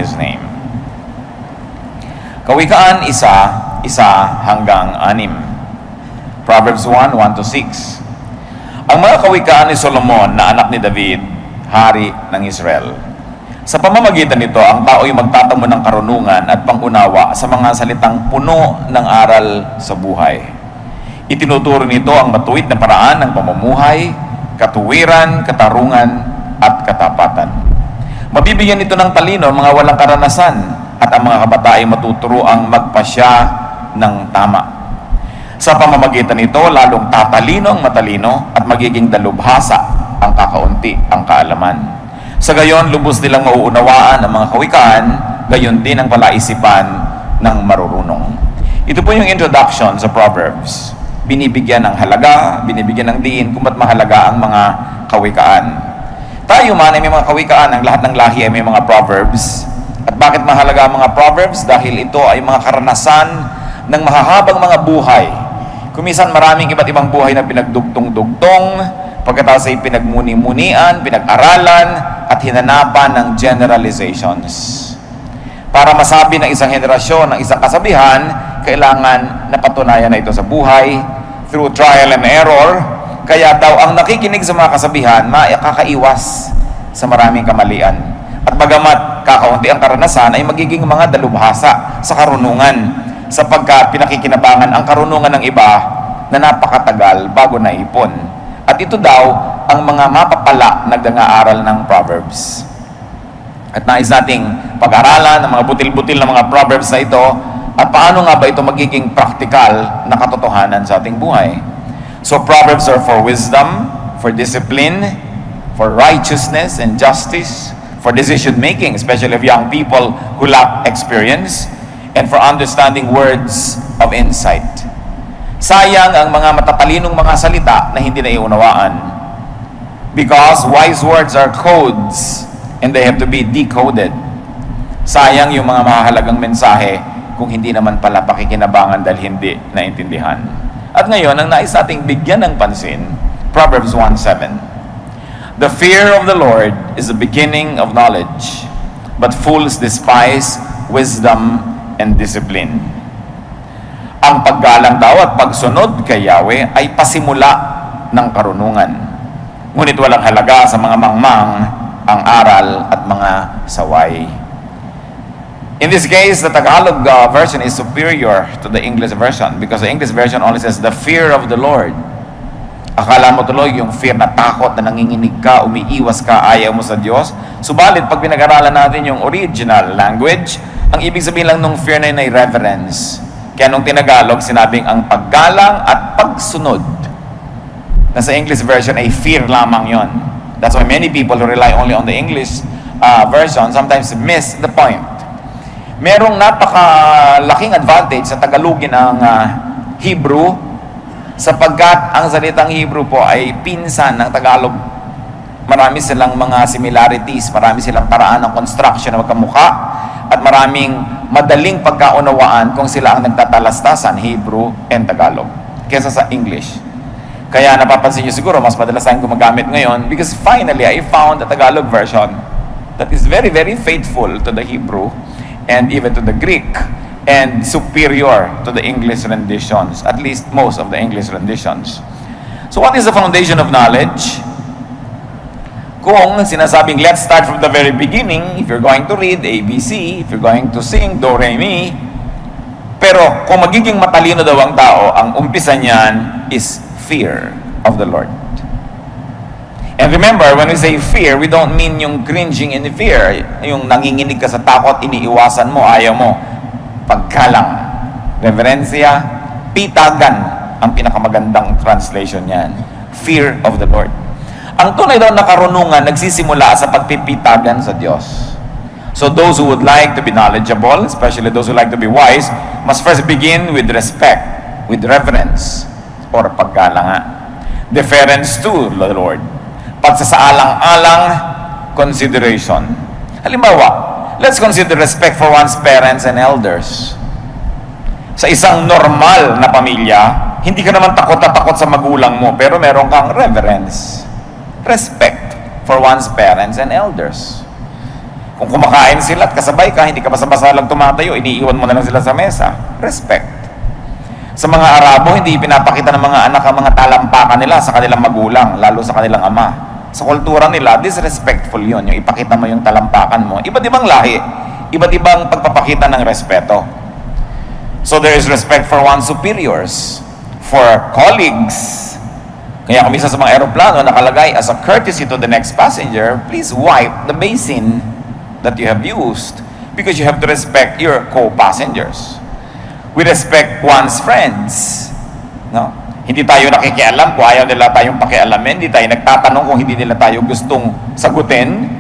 His name. Kawikaan 1:1 hanggang 6. Proverbs 1:1-6. Ang mga kawikaan ni Solomon na anak ni David, hari ng Israel. Sa pamamagitan nito, ang tao ay magtatamo ng karunungan at pangunawa sa mga salitang puno ng aral sa buhay. Itinuturo nito ang matuwid na paraan ng pamumuhay, katuwiran, katarungan, at katapatan. Mabibigyan nito ng talino ang mga walang karanasan at ang mga kabataan ay matuturoang magpasya ng tama. Sa pamamagitan nito, lalong tatalino ang matalino at magiging dalubhasa ang kakaunti ang kaalaman. Sa gayon, lubos nilang mauunawaan ang mga kawikaan, gayon din ang palaisipan ng marurunong. Ito po yung introduction sa Proverbs. Binibigyan ng halaga, binibigyan ng diin kung ba't mahalaga ang mga kawikaan. Tayo man ay may mga kawikaan, ang lahat ng lahi ay may mga Proverbs. At bakit mahalaga ang mga Proverbs? Dahil ito ay mga karanasan ng mahahabang mga buhay. Kumisan maraming iba't ibang buhay na pinagdugtong-dugtong, pagkatapos ay pinagmuni-munian, pinag-aralan, at hinanapan ng generalizations. Para masabi ng isang henerasyon, ng isang kasabihan, kailangan napatunayan na ito sa buhay, through trial and error. Kaya daw ang nakikinig sa mga kasabihan, makakaiwas sa maraming kamalian. At bagamat kakaunti ang karanasan, ay magiging mga dalubhasa sa karunungan, sapagkat pinakikinabangan ang karunungan ng iba na napakatagal bago naipon. At ito daw ang mga mapapala na nag-aaral ng Proverbs. At nais nating pag-aralan ang mga butil-butil na mga Proverbs na ito at paano nga ba ito magiging praktikal na katotohanan sa ating buhay. So Proverbs are for wisdom, for discipline, for righteousness and justice, for decision making, especially of young people who lack experience, and for understanding words of insight. Sayang ang mga matatalinong mga salita na hindi naiunawaan. Because wise words are codes and they have to be decoded. Sayang yung mga mahalagang mensahe kung hindi naman pala pakikinabangan dahil hindi naintindihan. At ngayon, ang nais nating bigyan ng pansin, Proverbs 1:7. The fear of the Lord is the beginning of knowledge, but fools despise wisdom and discipline. Ang paggalang daw at pagsunod kay Yahweh ay pasimula ng karunungan. Ngunit walang halaga sa mga mangmang ang aral at mga saway. In this case, the Tagalog version is superior to the English version because the English version only says the fear of the Lord. Akala mo tuloy yung fear na takot na nanginginig ka, umiiwas ka, ayaw mo sa Diyos. Subalit, pag pinag-aralan natin yung original language, ang ibig sabihin lang nung fear na yun ay reverence. Kaya nung tinagalog, sinabing ang paggalang at pagsunod. Nasa English version ay fear lamang yon. That's why many people who rely only on the English version sometimes miss the point. Merong napakalaking advantage sa Tagalogin ang Hebrew sapagkat ang salitang Hebrew po ay pinsan ng Tagalog. Marami silang mga similarities, marami silang paraan ng construction na magkamukha at maraming madaling pagkaunawaan kung sila ang nagtatalastasan, Hebrew and Tagalog, kesa sa English. Kaya napapansin nyo siguro, mas madalas tayong gumagamit ngayon because finally, I found a Tagalog version that is very, very faithful to the Hebrew and even to the Greek and superior to the English renditions, at least most of the English renditions. So what is the foundation of knowledge? Kung sinasabing, let's start from the very beginning, if you're going to read ABC, if you're going to sing Do, Re, Mi, pero kung magiging matalino daw ang tao, ang umpisa niyan is fear of the Lord. And remember, when we say fear, we don't mean yung cringing in fear, yung nanginginig ka sa takot, iniiwasan mo, ayaw mo. Pagkalang, reverensya, pitagan, ang pinakamagandang translation niyan. Fear of the Lord. Ang tunay daw na karunungan nagsisimula sa pagpipitagan sa Diyos. So those who would like to be knowledgeable, especially those who like to be wise, must first begin with respect, with reverence, or paggalang. Deference to the Lord. Pagsasaalang-alang consideration. Halimbawa, let's consider respect for one's parents and elders. Sa isang normal na pamilya, hindi ka naman takot na takot sa magulang mo, pero meron kang reverence. Respect for one's parents and elders. Kung kumakain sila at kasabay ka, hindi ka basta-basta lang tumatayo, iniiwan mo na lang sila sa mesa. Respect. Sa mga Arabo, hindi pinapakita ng mga anak ang mga talampakan nila sa kanilang magulang, lalo sa kanilang ama. Sa kultura nila, disrespectful yun, yung ipakita mo yung talampakan mo. Iba't ibang lahi, iba't ibang pagpapakita ng respeto. So there is respect for one's superiors, for colleagues. Kaya kung minsan sa mga aeroplano, nakalagay as a courtesy to the next passenger, please wipe the basin that you have used, because you have to respect your co-passengers. We respect one's friends. No? Hindi tayo nakikialam kung ayaw nila tayong pakialamin. Hindi tayo nagtatanong kung hindi nila tayo gustong sagutin.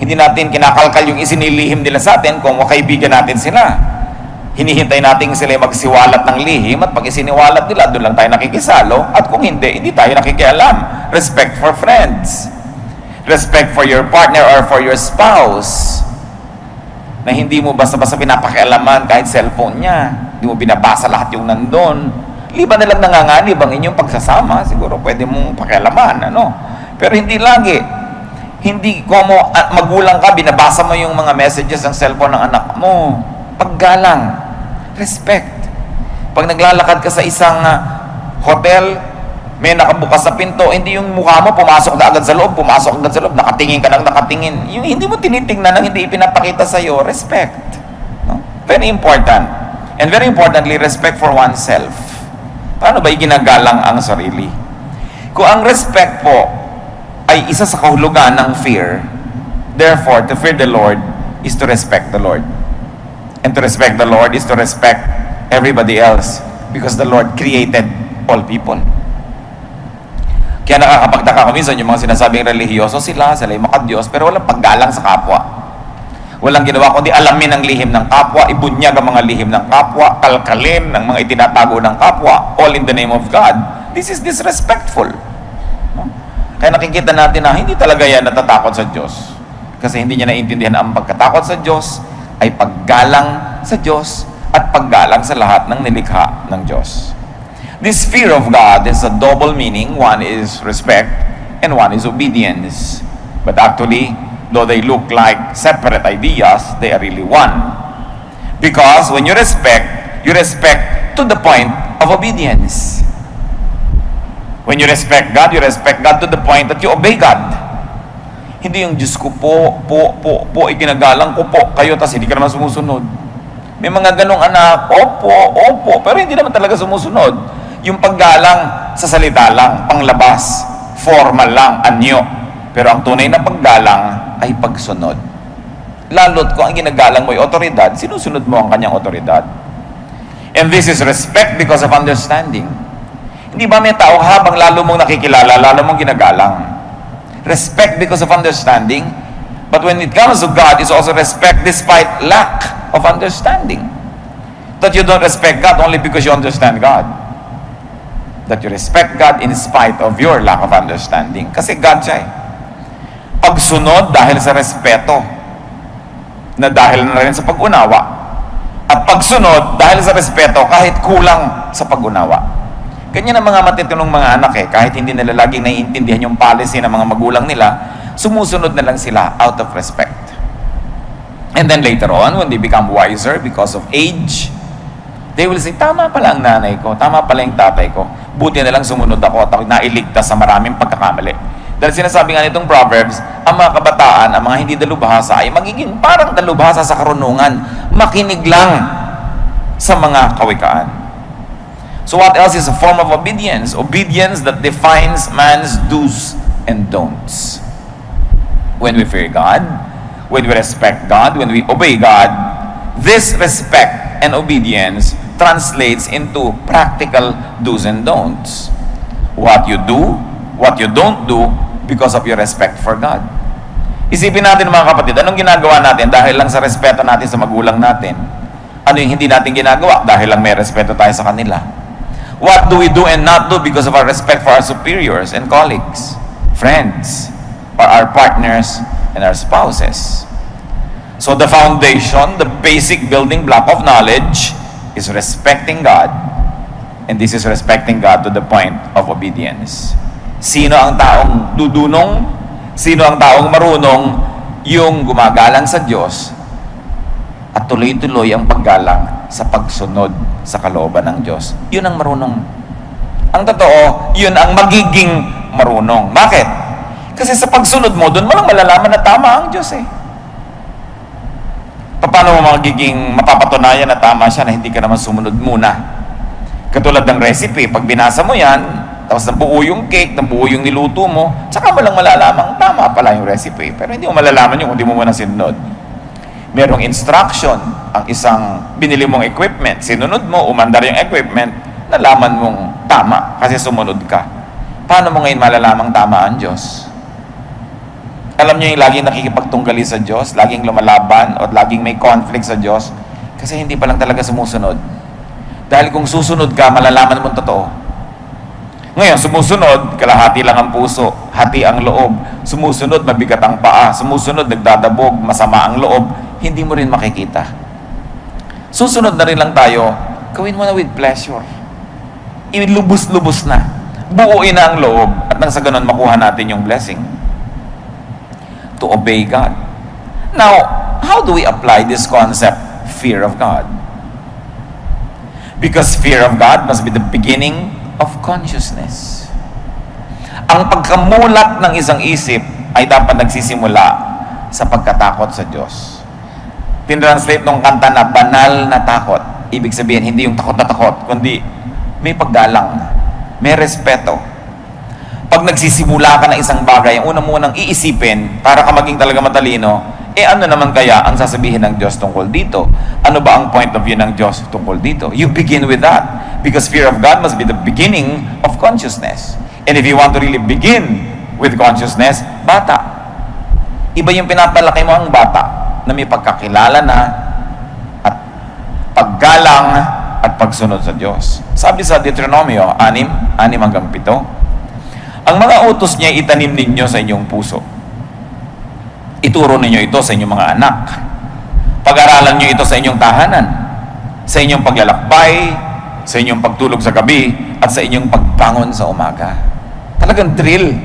Hindi natin kinakalkal yung isinilihim nila sa atin kung makaibigan natin sila. Hinihintay natin sila magsiwalat ng lihim, at pag isiniwalat nila, doon lang tayo nakikisalo. At kung hindi, hindi tayo nakikialam. Respect for friends. Respect for your partner or for your spouse, na hindi mo basta-basta pinapakialaman kahit cellphone niya. Hindi mo binabasa lahat yung nandun. Liban na lang nanganganib ang inyong pagsasama, siguro pwede mong pakialaman, ano? Pero hindi lagi. Hindi como magulang ka, binabasa mo yung mga messages ng cellphone ng anak mo. Paggalang, respect. Pag naglalakad ka sa isang hotel, may nakabukas sa pinto, hindi yung mukha mo pumasok na agad sa loob, nakatingin ka lang nakatingin. Yung hindi mo tinitingnan ng hindi ipinapakita sa iyo, respect. No? Very important. And very importantly, respect for oneself. Paano ba ginagalang ang sarili? Kung ang respect po ay isa sa kahulugan ng fear, therefore, to fear the Lord is to respect the Lord. And to respect the Lord is to respect everybody else, because the Lord created all people. Kaya nakakapagtaka ko minsan yung mga sinasabing relihiyoso sila yung makadiyos, pero walang paggalang sa kapwa. Walang ginawa kundi alamin ang lihim ng kapwa, ibunyag ang mga lihim ng kapwa, kalkalin ng mga itinatago ng kapwa, all in the name of God. This is disrespectful. No? Kaya nakikita natin na hindi talaga yan natatakot sa Diyos. Kasi hindi niya naiintindihan ang pagkatakot sa Diyos ay paggalang sa Diyos at paggalang sa lahat ng nilikha ng Diyos. This fear of God is a double meaning. One is respect and one is obedience. But actually, though they look like separate ideas, they are really one. Because when you respect to the point of obedience. When you respect God to the point that you obey God. Hindi yung Diyos ko po, iginagalang ko po kayo, tas hindi ka naman sumusunod. May mga ganong anak, opo, pero hindi naman talaga sumusunod. Yung paggalang sa salita lang, panglabas, formal lang, anyo. Pero ang tunay na paggalang ay pagsunod. Lalo't kung ang ginagalang mo ay otoridad, sinusunod mo ang kanyang otoridad. And this is respect because of understanding. Hindi ba may tao habang lalo mong nakikilala, lalo mong ginagalang? Respect because of understanding. But when it comes to God, it's also respect despite lack of understanding. That you don't respect God only because you understand God. That you respect God in spite of your lack of understanding. Kasi God siya eh. Pagsunod dahil sa respeto, na dahil na rin sa pag-unawa. At pagsunod dahil sa respeto kahit kulang sa pag-unawa. Ganyan ang mga matitinong mga anak eh. Kahit hindi nila laging naiintindihan yung policy ng mga magulang nila, sumusunod na lang sila out of respect. And then later on, when they become wiser because of age, they will say, tama pala ang nanay ko, tama pala yung tatay ko. Buti na lang sumunod ako at nailigtas sa maraming pagkakamali. Dahil sinasabi nga nitong Proverbs, ang mga kabataan, ang mga hindi dalubhasa ay magiging parang dalubhasa sa karunungan, makinig lang sa mga kawikaan. So what else is a form of obedience? Obedience that defines man's do's and don'ts. When we fear God, when we respect God, when we obey God, this respect and obedience translates into practical do's and don'ts. What you do, what you don't do because of your respect for God. Isipin natin mga kapatid, anong ginagawa natin dahil lang sa respeto natin sa magulang natin? Ano yung hindi natin ginagawa dahil lang may respeto tayo sa kanila? What do we do and not do because of our respect for our superiors and colleagues, friends, or our partners and our spouses? So the foundation, the basic building block of knowledge is respecting God. And this is respecting God to the point of obedience. Sino ang taong dudunong? Sino ang taong marunong yung gumagalang sa Diyos at tuloy-tuloy ang paggalang sa pagsunod sa kalooban ng Diyos. Yun ang marunong. Ang totoo, yun ang magiging marunong. Bakit? Kasi sa pagsunod mo, doon mo lang malalaman na tama ang Diyos eh. Paano mo magiging mapapatunayan na tama siya na hindi ka naman sumunod muna? Katulad ng recipe, pag binasa mo yan, tapos nabuo yung cake, nabuo yung niluto mo, tsaka mo lang malalamang tama pala yung recipe. Pero hindi mo malalaman yung kung hindi mo muna sinunod. Merong instruction, ang isang binili mong equipment, sinunod mo, umandar yung equipment, nalaman mong tama kasi sumunod ka. Paano mo ngayon malalamang tama ang Diyos? Alam niyo yung laging nakikipagtunggali sa Diyos, laging lumalaban o laging may conflict sa Diyos kasi hindi pa lang talaga sumusunod. Dahil kung susunod ka, malalaman mo totoo. Ngayon, sumusunod, kalahati lang ang puso, hati ang loob. Sumusunod, mabigat ang paa. Sumusunod, nagdadabog, masama ang loob. Hindi mo rin makikita. Susunod na rin lang tayo, gawin mo na with pleasure. Ilubos-lubos na. Buuin na ang loob at nang sa ganun makuha natin yung blessing. To obey God. Now, how do we apply this concept, fear of God? Because fear of God must be the beginning of consciousness. Ang pagkamulat ng isang isip ay dapat nagsisimula sa pagkatakot sa Diyos. Tinranslate nung kanta na banal na takot. Ibig sabihin, hindi yung takot na takot, kundi may paggalang, may respeto. Pag nagsisimula ka ng isang bagay, ang unang iisipin, para ka maging talaga matalino, ano naman kaya ang sasabihin ng Diyos tungkol dito? Ano ba ang point of view ng Diyos tungkol dito? You begin with that. Because fear of God must be the beginning of consciousness. And if you want to really begin with consciousness, bata. Iba yung pinapalaki mo ang bata na may pagkakilala na at paggalang at pagsunod sa Diyos. Sabi sa Deuteronomio 6:6-7, ang mga utos niya itanim ninyo sa inyong puso. Ituro ninyo ito sa inyong mga anak. Pag-aralan niyo ito sa inyong tahanan, sa inyong paglalakbay, sa inyong pagtulog sa gabi, at sa inyong pagbangon sa umaga. Talagang drill.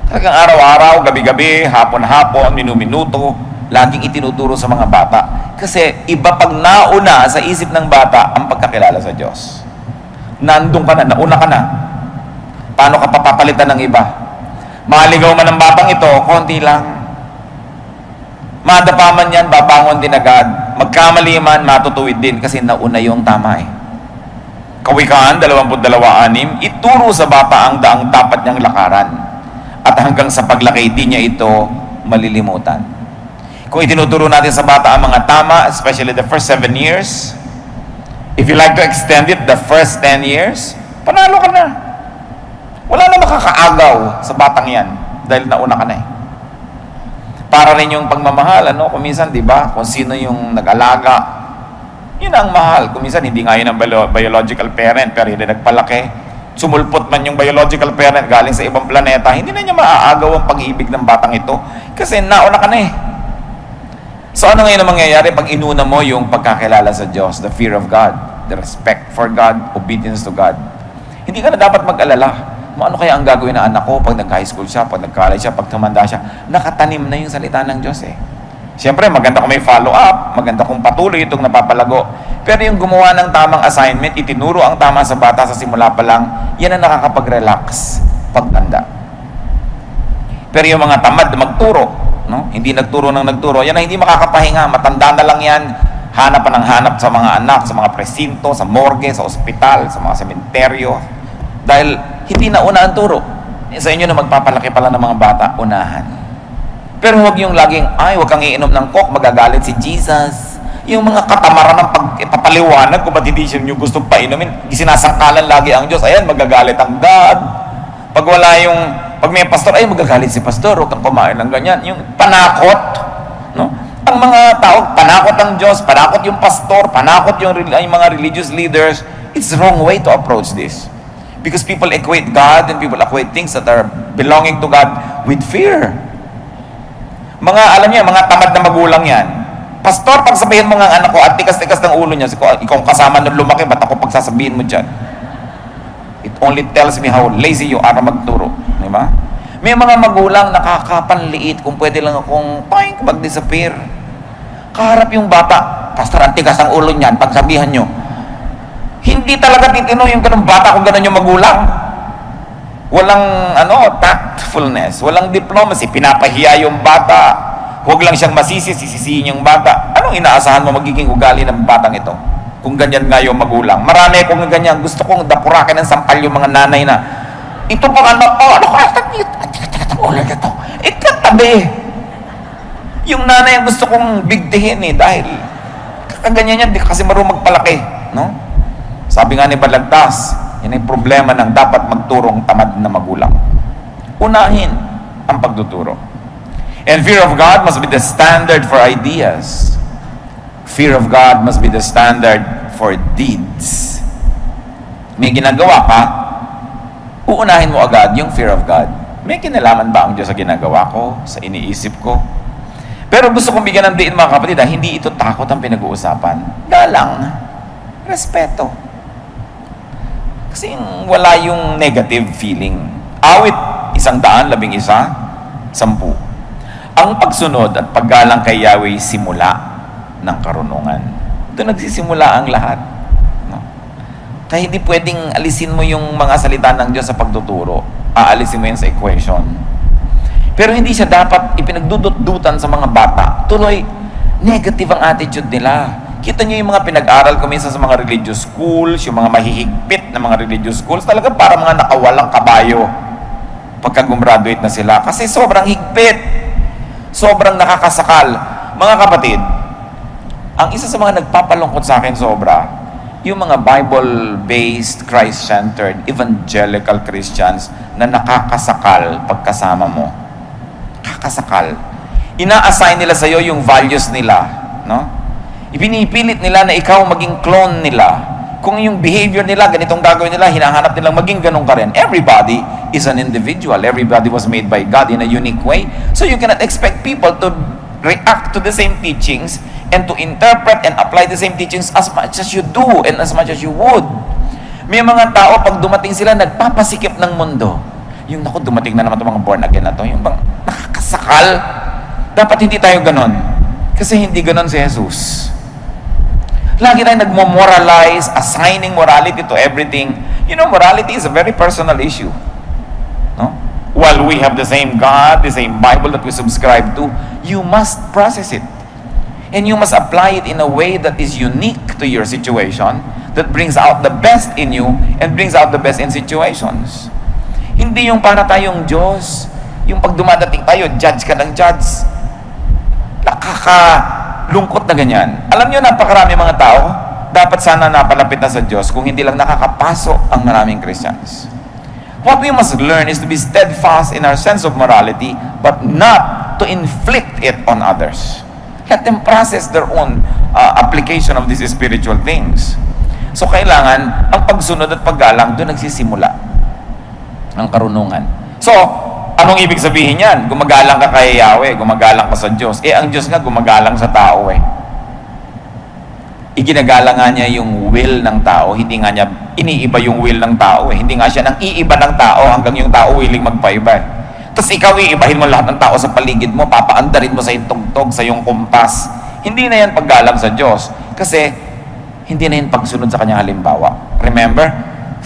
Talagang araw-araw, gabi-gabi, hapon-hapon, minuto, laging itinuturo sa mga bata. Kasi iba pag nauna sa isip ng bata ang pagkakilala sa Diyos. Nandun ka na, nauna ka na. Paano ka papapalitan ng iba? Maligaw man ang batang ito, konti lang. Madapa man yan, babangon din agad. Magkamali man, matutuwid din kasi nauna yung tama eh. Kawikaan 22:6, ituro sa bata ang daang dapat niyang lakaran. At hanggang sa paglaki, di niya ito malilimutan. Kung itinuturo natin sa bata ang mga tama, especially the first 7 years, if you like to extend it, the first 10 years, panalo ka na. Wala na makakaagaw sa batang yan dahil nauna ka na eh. Para rin yung pagmamahal, kung minsan, di ba, kung sino yung nag-alaga, yun ang mahal. Kung minsan, hindi nga yun ang biological parent, pero hindi nagpalaki. Sumulpot man yung biological parent galing sa ibang planeta, hindi na niya maaagaw ang pag-ibig ng batang ito kasi nauna ka na eh. So ano ngayon ang mangyayari pag inuna mo yung pagkakilala sa Diyos, the fear of God, the respect for God, obedience to God? Hindi ka na dapat mag-alala. Ano kaya ang gagawin ng anak ko pag nag-high school siya, pag nag-college siya, pag tumanda siya? Nakatanim na yung salita ng Diyos eh. Siyempre, maganda kung may follow-up, maganda kung patuloy itong napapalago. Pero yung gumawa ng tamang assignment, itinuro ang tama sa bata sa simula pa lang, yan ang nakakapag-relax pagtanda. Pero yung mga tamad na magturo, hindi nagturo ng nagturo, yan ang hindi makakapahinga, matanda na lang yan, hanap pa ng hanap sa mga anak, sa mga presinto, sa morgue, sa ospital, sa mga sementeryo. Dahil hindi na una ang turo. Sa inyo na magpapalaki pala ng mga bata, unahan. Pero huwag yung laging, huwag kang iinom ng coke, magagalit si Jesus. Yung mga katamaran ng pagpapaliwanag, kung ba't hindi siya nyo gustong painumin, sinasangkalan lagi ang Diyos, ayan, magagalit ang God. Pag may pastor, magagalit si pastor, huwag kang kumain ng ganyan. Yung panakot, ang mga tao, panakot ang Diyos, panakot yung pastor, panakot yung mga religious leaders. It's the wrong way to approach this. Because people equate God and people equate things that are belonging to God with fear. Alam niya, mga tamad na magulang yan. Pastor, pag sabihin mo nga anak ko, at tikas-tikas ng ulo niya, ikaw kasama nung lumaki, ba't ako pagsasabihin mo dyan? It only tells me how lazy you are na magturo. Diba? May mga magulang nakakapanliit kung pwede lang akong toink, mag-disappear. Kaharap yung bata, pastor, ang tigas ang ulo niyan, pagsabihan nyo. Hindi talaga titino yung ganung bata kung ganun yung magulang. Walang tactfulness, walang diplomacy, pinapahiya yung bata. Huwag lang siyang sisisihin yung bata. Anong inaasahan mo magiging ugali ng batang ito? Kung ganyan nga yung magulang. Marami kung ganyan, gusto kong dapurakin ng sampal yung mga nanay na, ito pang ano ka, ulo na to. Ikatabi. Yung nanay ang gusto kong bigtihin dahil kaganyan yan, di kasi marunong magpalaki. No? Sabi nga ni Balagtas, yan ay problema ng dapat magturong tamad na magulang. Unahin ang pagtuturo. And fear of God must be the standard for ideas. Fear of God must be the standard for deeds. May ginagawa ka, uunahin mo agad yung fear of God. May kinalaman ba ang Diyos sa ginagawa ko, sa iniisip ko? Pero gusto kong bigyan ng diin mga kapatid, hindi ito takot ang pinag-uusapan. Galang, respeto. Kasi wala yung negative feeling. Awit, 111, 10. Ang pagsunod at paggalang kay Yahweh simula ng karunungan. Doon nagsisimula ang lahat. No? Kaya hindi pwedeng alisin mo yung mga salita ng Diyos sa pagtuturo. Aalisin mo yun sa equation. Pero hindi siya dapat ipinagdudot-dutan sa mga bata. Tuloy, negative ang attitude nila. Kita niyo yung mga pinag-aral ko minsan sa mga religious schools, yung mga mahihigpit na mga religious schools, talaga para mga nakawalang kabayo pagka gumraduate na sila. Kasi sobrang higpit. Sobrang nakakasakal. Mga kapatid, ang isa sa mga nagpapalungkot sa akin sobra, yung mga Bible-based, Christ-centered, evangelical Christians na nakakasakal pagkasama mo. Nakakasakal. Ina-assign nila sa iyo yung values nila. No? Ipinipilit nila na ikaw maging clone nila. Kung yung behavior nila, ganitong gagawin nila, hinahanap nilang maging ganun ka rin. Everybody is an individual. Everybody was made by God in a unique way. So you cannot expect people to react to the same teachings and to interpret and apply the same teachings as much as you do and as much as you would. May mga tao, pag dumating sila, nagpapasikip ng mundo. Yung, naku, dumating na naman itong mga born again na to. Yung bang nakakasakal. Dapat hindi tayo ganon. Kasi hindi ganon si Jesus. Lagi tayong nagmo-moralize, assigning morality to everything. You know, morality is a very personal issue. No? While we have the same God, the same Bible that we subscribe to, you must process it. And you must apply it in a way that is unique to your situation, that brings out the best in you, and brings out the best in situations. Hindi yung para tayong Diyos, yung pag dumadating tayo, judge ka ng judge. Lungkot na ganyan. Alam niyo, napakarami mga tao, dapat sana napalapit na sa Diyos kung hindi lang nakakapasok ang maraming Christians. What we must learn is to be steadfast in our sense of morality, but not to inflict it on others. Let them process their own application of these spiritual things. So kailangan, ang pagsunod at paggalang, doon nagsisimula ang karunungan. So, anong ibig sabihin yan? Gumagalang ka kay Yahweh, gumagalang ka sa Diyos. Ang Diyos nga gumagalang sa tao Iginagalang nga niya yung will ng tao, hindi nga niya iniiba yung will ng tao Hindi nga siya nang iiba ng tao hanggang yung tao willing magpaiba. Tapos ikaw iibahin mo lahat ng tao sa paligid mo, papaandarin mo sa iyong tugtog, sa iyong kumpas. Hindi na yan paggalang sa Diyos. Kasi hindi na yan pagsunod sa kanyang halimbawa. Remember,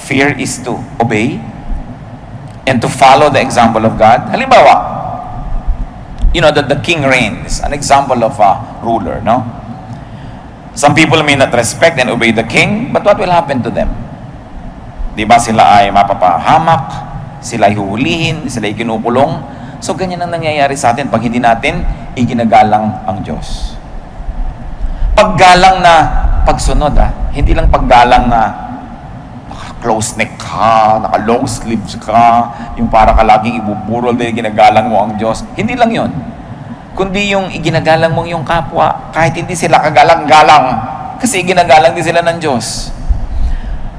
fear is to obey and to follow the example of God. Halimbawa, you know that the king reigns, an example of a ruler, no? Some people may not respect and obey the king, but what will happen to them? Di ba sila ay mapapahamak, sila ay huhulihin, sila ay kinukulong. So ganyan ang nangyayari sa atin pag hindi natin iginagalang ang Diyos. Paggalang na pagsunod, hindi lang paggalang na close neck ka, naka-long sleeves ka, yung para ka laging ibuburol dahil ginagalang mo ang Diyos. Hindi lang yun. Kundi yung iginagalang mong yung kapwa, kahit hindi sila kagalang-galang, kasi iginagalang din sila ng Diyos.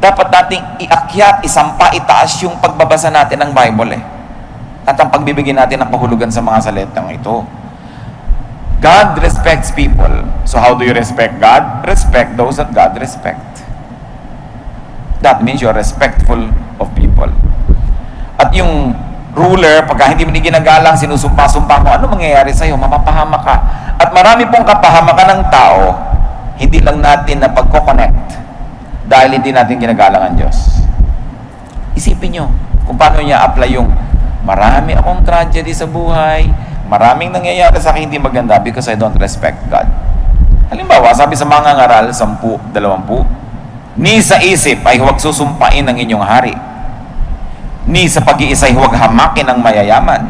Dapat nating iakyat, isampa, itaas yung pagbabasa natin ng Bible At ang pagbibigyan natin ng kahulugan sa mga salitang ito. God respects people. So how do you respect God? Respect those that God respect. That means you're respectful of people. At yung ruler, pagka hindi mo ginagalang, sinusumpa-sumpa mo, ano mangyayari sa'yo? Mapapahamak ka. At marami pong kapahamakan ng tao, hindi lang natin na pagko-connect dahil hindi natin ginagalang ang Diyos. Isipin nyo kung paano niya apply yung marami akong tragedy sa buhay, maraming nangyayari sa akin hindi maganda because I don't respect God. Halimbawa, sabi sa mga ngaral, 10, 20, ni sa isip ay huwag susumpain ng inyong hari. Ni sa pag-iisay huwag hamakin ang mayayaman,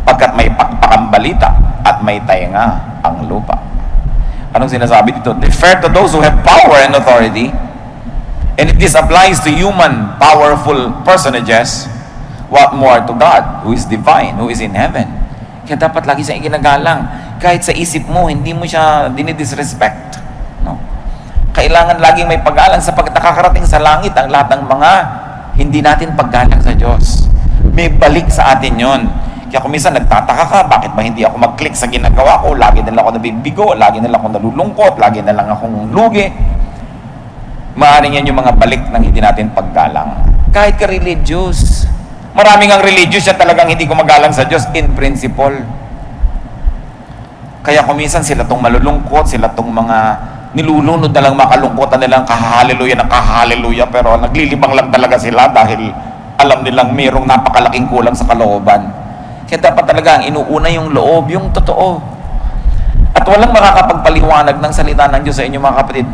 pagkat may pakpakang balita at may tainga ang lupa. Anong sinasabi dito? Defer to those who have power and authority. And if this applies to human, powerful personages, what more to God, who is divine, who is in heaven? Kaya dapat lagi siyang iginagalang. Kahit sa isip mo, hindi mo siya dinidisrespect. No? Kailangan laging may paggalang sapagkat nakakarating sa langit ang lahat ng mga hindi natin paggalang sa Diyos. May balik sa atin yon. Kaya kung minsan nagtataka ka, bakit ba hindi ako mag-click sa ginagawa ko? Lagi na lang ako nabibigo, lagi na lang ako nalulungkot, lagi na lang akong lugi. Maaaring yan yung mga balik ng hindi natin paggalang. Kahit ka-religious. Maraming ang religious siya talagang hindi gumagalang sa Diyos in principle. Kaya kung minsan sila tong malulungkot, sila tong mga nilulunod na lang makalungkotan nilang kahahaleluya ng kahahaleluya, pero naglilibang lang talaga sila dahil alam nilang mayroong napakalaking kulang sa kalooban. Kaya dapat talaga ang inuuna yung loob, yung totoo. At walang makakapagpaliwanag ng salita ng Diyos sa inyo mga kapatid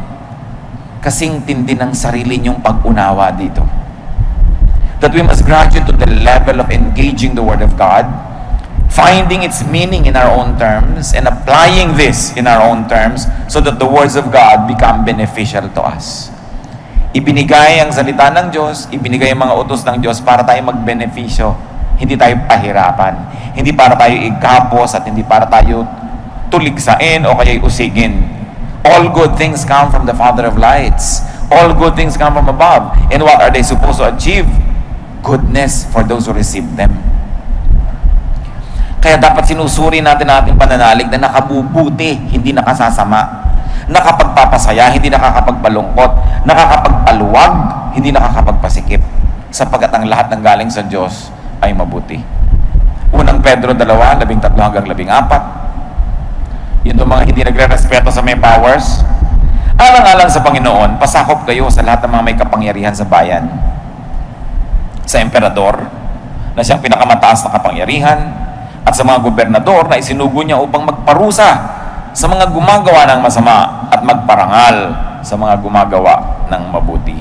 kasing tindi ng sarili niyong pag-unawa dito. That we must graduate to the level of engaging the Word of God, finding its meaning in our own terms, and applying this in our own terms so that the words of God become beneficial to us. Ibinigay ang salita ng Diyos, ibinigay ang mga utos ng Diyos para tayo magbenepisyo, hindi tayo pahirapan, hindi para tayo igapos at hindi para tayo tuligsain o kaya usigin. All good things come from the Father of lights. All good things come from above. And what are they supposed to achieve? Goodness for those who receive them. Kaya dapat sinusuri natin ang ating pananalig na nakabubuti, hindi nakasasama. Nakapagpapasaya, hindi nakakapagpalungkot. Nakakapagpaluwag, hindi nakakapagpasikip. Sapagkat ang lahat ng galing sa Diyos ay mabuti. Unang Pedro 2, 13 hanggang 14. Yun yung mga hindi nagre-respeto sa may powers. Alang-alang sa Panginoon, pasakop kayo sa lahat ng mga may kapangyarihan sa bayan. Sa emperador, na siyang pinakamataas na kapangyarihan, at sa mga gobernador na isinugo niya upang magparusa sa mga gumagawa ng masama at magparangal sa mga gumagawa ng mabuti.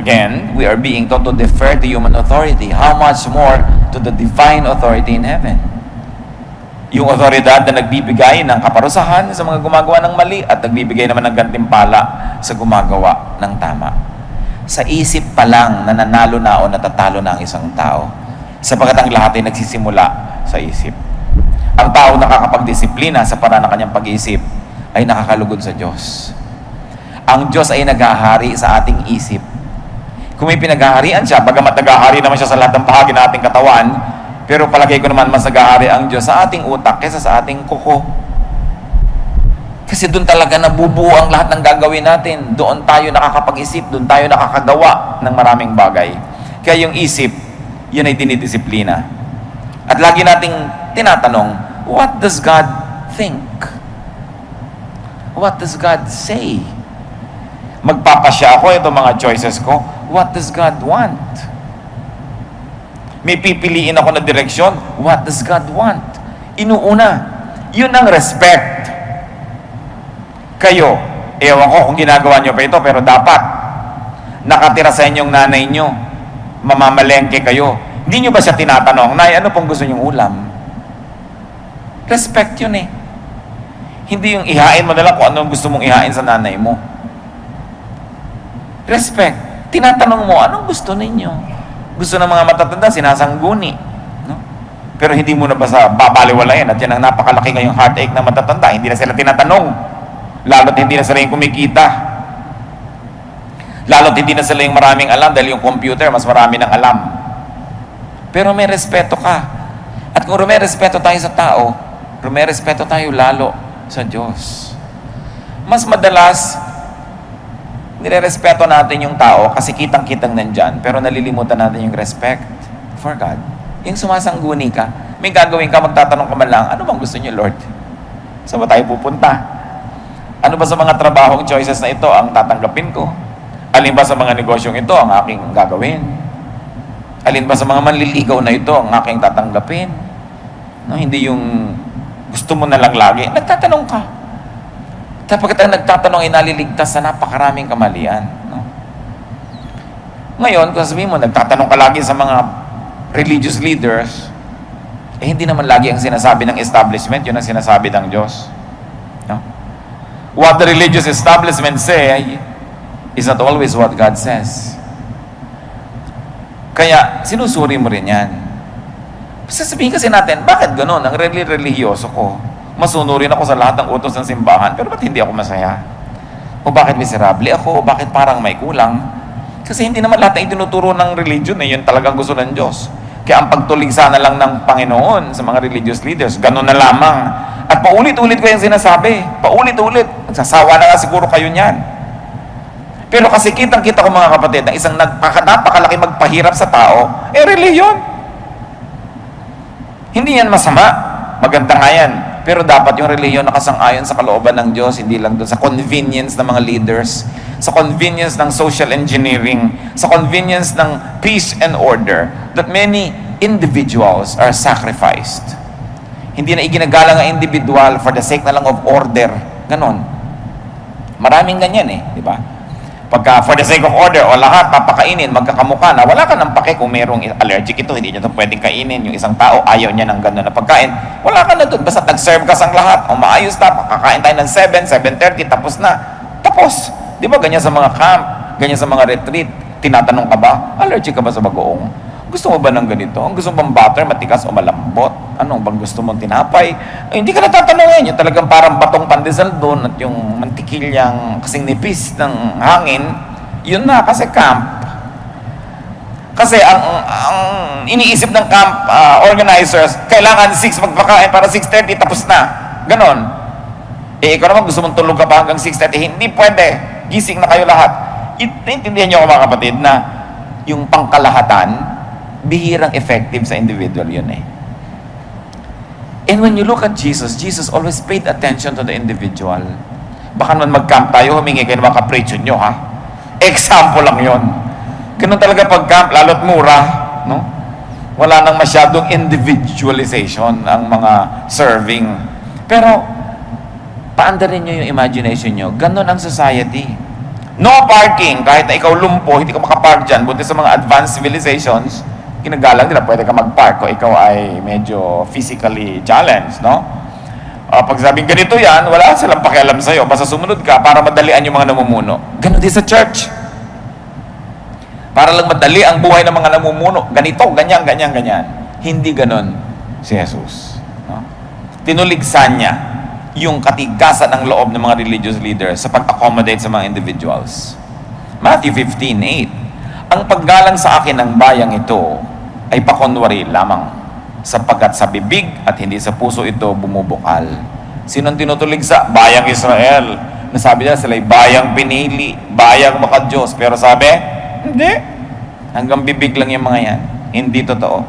Again, we are being taught to defer to human authority. How much more to the divine authority in heaven? Yung otoridad na nagbibigay ng kaparusahan sa mga gumagawa ng mali at nagbibigay naman ng gantimpala sa gumagawa ng tama. Sa isip pa lang nananalo na o natatalo na ang isang tao. Sapagkat ang lahat ay nagsisimula sa isip. Ang tao nakakapagdisiplina sa paraan ng kanyang pag-iisip ay nakakalugod sa Diyos. Ang Diyos ay naghahari sa ating isip. Kung may pinaghaharian siya, bagamat naghahari naman siya sa lahat ng bahagi ng ating katawan, pero palagay ko naman mas naghahari ang Diyos sa ating utak kaysa sa ating kuko. Kasi doon talaga nabubuo ang lahat ng gagawin natin. Doon tayo nakakapag-isip, doon tayo nakakagawa ng maraming bagay. Kaya yung isip, yun ay dinidisiplina. At lagi nating tinatanong, what does God think? What does God say? Magpapasya ako itong mga choices ko. What does God want? May pipiliin ako na direksyon. What does God want? Inuuna. Yun ang respect. Kayo, ewan ko kung ginagawa nyo pa ito, pero dapat nakatira sa inyong nanay nyo, mamamalengke kayo. Hindi nyo ba siya tinatanong, Nay, ano pong gusto nyong ulam? Respect yun eh. Hindi yung ihain mo na lang kung anong gusto mong ihain sa nanay mo. Respect. Tinatanong mo, anong gusto ninyo? Gusto ng mga matatanda, sinasangguni. No? Pero hindi mo na ba sa babaliwalayan at yan ang napakalaki ngayong heartache na matatanda. Hindi na sila tinatanong. Lalo't hindi na sila yung kumikita. Lalo't hindi na sila yung maraming alam dahil yung computer mas marami ng alam. Pero may respeto ka. At kung may respeto tayo sa tao, may respeto tayo lalo sa Diyos. Mas madalas, nire-respeto natin yung tao kasi kitang-kitang nandyan, pero nalilimutan natin yung respect for God. Yung sumasangguni ka, may gagawin ka, magtatanong ka man lang, ano bang gusto niyo, Lord? Saan ba tayo pupunta? Ano ba sa mga trabahong choices na ito ang tatanggapin ko? Alin ba sa mga negosyong ito ang aking gagawin? Alin ba sa mga manliligaw na ito ang aking tatanggapin? No, hindi yung gusto mo na lang lagi. Nagtatanong ka. Tapos ang nagtatanong ay naliligtas sa napakaraming kamalian. No? Ngayon, kung sabihin mo, nagtatanong ka lagi sa mga religious leaders, hindi naman lagi ang sinasabi ng establishment, yun ang sinasabi ng Diyos. No? What the religious establishment say is not always what God says. Kaya, sinusuri mo rin yan. Sasabihin kasi natin, bakit ganun? Ang religyoso ko. Masunurin ako sa lahat ng utos ng simbahan, pero ba't hindi ako masaya? O bakit miserable ako? O bakit parang may kulang? Kasi hindi naman lahat na itinuturo ng religion na yun talagang gusto ng Diyos. Kaya ang pagtuligsa na lang ng Panginoon sa mga religious leaders, ganun na lamang. At paulit-ulit ko yung sinasabi. Paulit-ulit. Nagsasawa na nga siguro kayo niyan. Pero kasi kitang-kita ko mga kapatid, na isang napakalaki magpahirap sa tao, reliyon. Hindi yan masama. Maganda nga yan. Pero dapat yung reliyon nakasang-ayon sa kalooban ng Diyos, hindi lang doon sa convenience ng mga leaders, sa convenience ng social engineering, sa convenience ng peace and order, that many individuals are sacrificed. Hindi na iginagalang ang individual for the sake na lang of order. Ganon. Maraming ganyan di ba? Pagka for the sake of order, o lahat papakainin, magkakamukha na, wala ka nang pake kung merong allergic ito, hindi niya ito pwedeng kainin. Yung isang tao, ayaw niya ng gano'n na pagkain, wala ka na doon. Basta nag-serve ka sang lahat, o maayos na, kakain tayo ng 7, 7:30, tapos na. Tapos. Di ba ganyan sa mga camp, ganyan sa mga retreat, tinatanong ka ba, allergic ka ba sa bagoong? Gusto mo ba ng ganito? Ang gusto mo bang butter, matikas o malambot? Anong bang gusto mong tinapay? Hindi ka natatanungin. Yung talagang parang batong pandesal doon at yung mantikilyang kasing nipis ng hangin, yun na kasi camp. Kasi ang iniisip ng camp organizers, kailangan 6 magpakain para 6:30 tapos na. Ganon. Ikaw naman gusto mong tulog ka pa hanggang 6:30, hindi pwede. Gising na kayo lahat. Naintindihan niyo ako mga kapatid na yung pangkalahatan, bihirang effective sa individual yun And when you look at Jesus, Jesus always paid attention to the individual. Baka naman mag-camp tayo, humingi kayo ng mga kapritsyo nyo, ha? Example lang yun. Ganun talaga pag-camp, lalo't mura, no? Wala nang masyadong individualization ang mga serving. Pero, paandarin nyo yung imagination nyo. Ganun ang society. No parking, kahit na ikaw lumpo, hindi ka makapark dyan, buti sa mga advanced civilizations, ginagalang nila, pwede ka mag-park kung ikaw ay medyo physically challenged, no? Pag sabing ganito yan, wala silang pakialam sa'yo. Basta sumunod ka para madalian yung mga namumuno. Ganon din sa church. Para lang madali ang buhay ng mga namumuno. Ganito, ganyan, ganyan, ganyan. Hindi ganon si Jesus. No? Tinuligsan niya yung katigasan ng loob ng mga religious leaders sa pag-accommodate sa mga individuals. Matthew 15:8. Ang paggalang sa akin ng bayang ito ay pakunwari lamang, sapagkat sa bibig at hindi sa puso ito bumubukal. Sinong tinutuligsa? Bayang Israel. Nasabi nila sila'y bayang pinili, bayang makadiyos. Pero sabi, hindi. Hanggang bibig lang yung mga yan. Hindi totoo.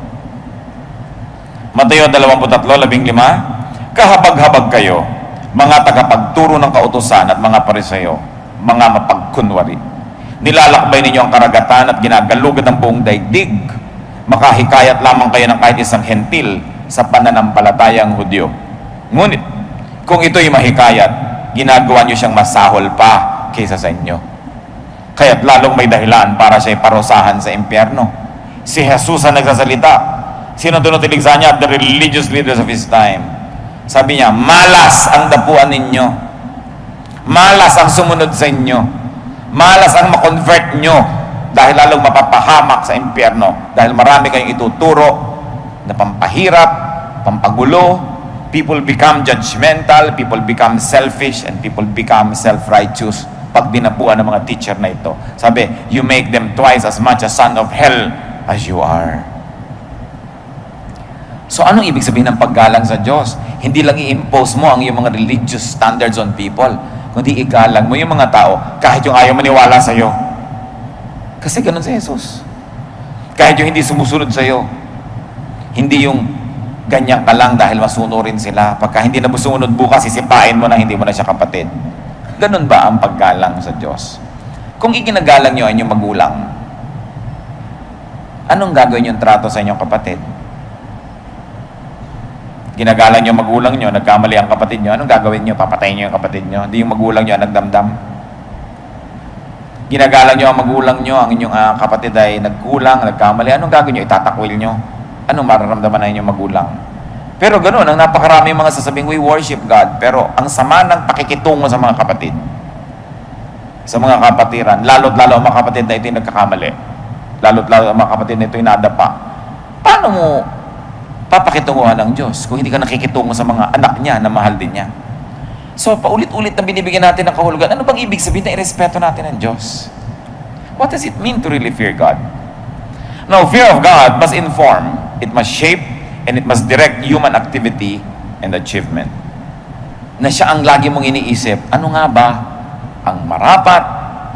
Mateo 23:15. Kahabag-habag kayo, mga tagapagturo ng kautusan at mga pariseyo, mga mapagkunwari. Nilalakbay ninyo ang karagatan at ginagalugad ang buong daigdig. Makahikayat lamang kayo ng kahit isang hentil sa pananampalatayang Hudyo. Ngunit, kung ito'y mahikayat, ginagawa nyo siyang masahol pa kaysa sa inyo. Kaya't lalong may dahilan para siya'y parusahan sa impyerno. Si Jesus ang nagsasalita. Sino tinutuligsa niya? The religious leaders of his time. Sabi niya, malas ang dapuan ninyo. Malas ang sumunod sa inyo. Malas ang makonvert nyo. Dahil lalong mapapahamak sa impyerno. Dahil marami kayong ituturo na pampahirap, pampagulo. People become judgmental, people become selfish, and people become self-righteous pag dinapuan ng mga teacher na ito. Sabi, you make them twice as much a son of hell as you are. So anong ibig sabihin ng paggalang sa Diyos? Hindi lang i-impose mo ang iyong mga religious standards on people, kundi igalang mo yung mga tao kahit yung ayaw maniwala sa iyo. Kasi ganun si Jesus. Kahit yung hindi sumusunod sa iyo. Hindi yung ganyan ka lang dahil masunurin sila. Pagka hindi na sumunod bukas, sisipain mo na, hindi mo na siya kapatid. Ganun ba ang paggalang sa Diyos? Kung iginagalang nyo ang inyong magulang, anong gagawin yung trato sa inyong kapatid? Ginagalang nyo magulang nyo, nagkamali ang kapatid nyo, anong gagawin nyo? Papatayin nyo yung kapatid nyo? Hindi yung magulang nyo ang nagdamdam. Ginagalang nyo ang magulang nyo, ang inyong kapatid ay nagkulang, nagkamali, anong gagawin nyo? Itatakwil nyo? Anong mararamdaman na inyong magulang? Pero ganoon, ang napakarami mga sasabing, we worship God, pero ang sama ng pakikitungo sa mga kapatid, sa mga kapatiran, lalo't-lalo ang mga kapatid na ito yung nagkakamali, lalo't-lalo ang mga kapatid na ito yung nadapa, paano mo papakitunguhan ng Diyos kung hindi ka nakikitungo sa mga anak niya na mahal din niya? So, paulit-ulit na binibigyan natin ng kahulugan. Ano bang ibig sabihin na irespeto natin ng Diyos? What does it mean to really fear God? Now, fear of God must inform, it must shape, and it must direct human activity and achievement. Na siya ang lagi mong iniisip, ano nga ba ang marapat,